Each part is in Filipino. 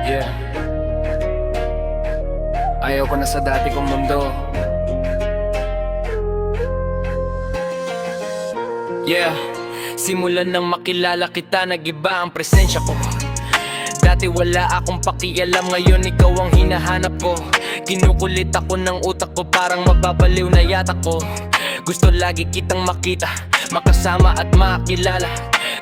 Yeah. Ayaw ko na sa dati kong mundo. Yeah. Simulan nang makilala kita, nag-iba ang presensya ko. Dati wala akong pakialam, ngayon ikaw ang hinahanap ko. Kinukulit ako ng utak ko, parang mababaliw na yata ko. Gusto lagi kitang makita, makasama at makilala.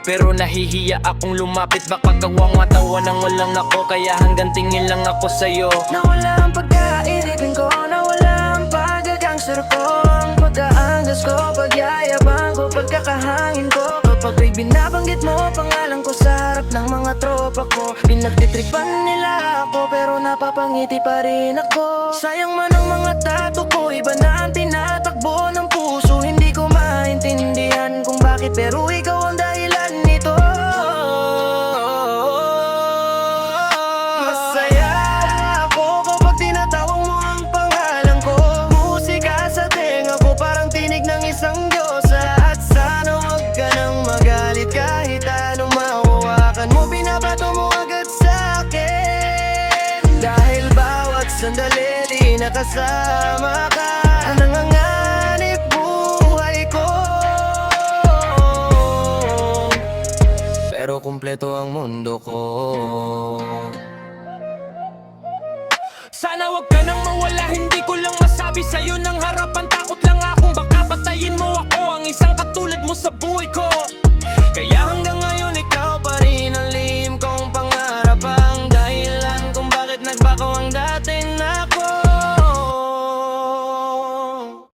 Pero nahihiya akong lumapit, baka gawang matawa nang walang ako. Kaya hanggang tingin lang ako sa'yo. Nawala ang pagkainipin ko, nawala ang pagkakangsar ko, ang pagkaangas ko, pagyayabang ko, pagkakahangin ko. Kapag binabanggit mo pangalan ko sa harap ng mga tropa ko, pinagtitripan nila ako pero napapangiti pa rin ako. Sayang man ang mga tato ko, iba na ang tinatakbo ng puso. Hindi ko maintindihan kung bakit, pero ikaw ang dahilan nito. Masaya ako kapag tinatawag mo ang pangalan ko. Musika sa tenga ko, parang tinig ng isang diyosa. At sana wag ka nang magalit kahit anong mahawakan mo, binabato mo agad sa'kin. Dahil bawat sandali di nakasama ka, nanganganib buhay ko. Pero kumpleto ang mundo ko. Sana wag ka nang mawala, hindi ko lang masabi sa'yo ng harapan. Takot lang akong baka patayin mo ako, ang isang katulad mo sa buhay ko. Kaya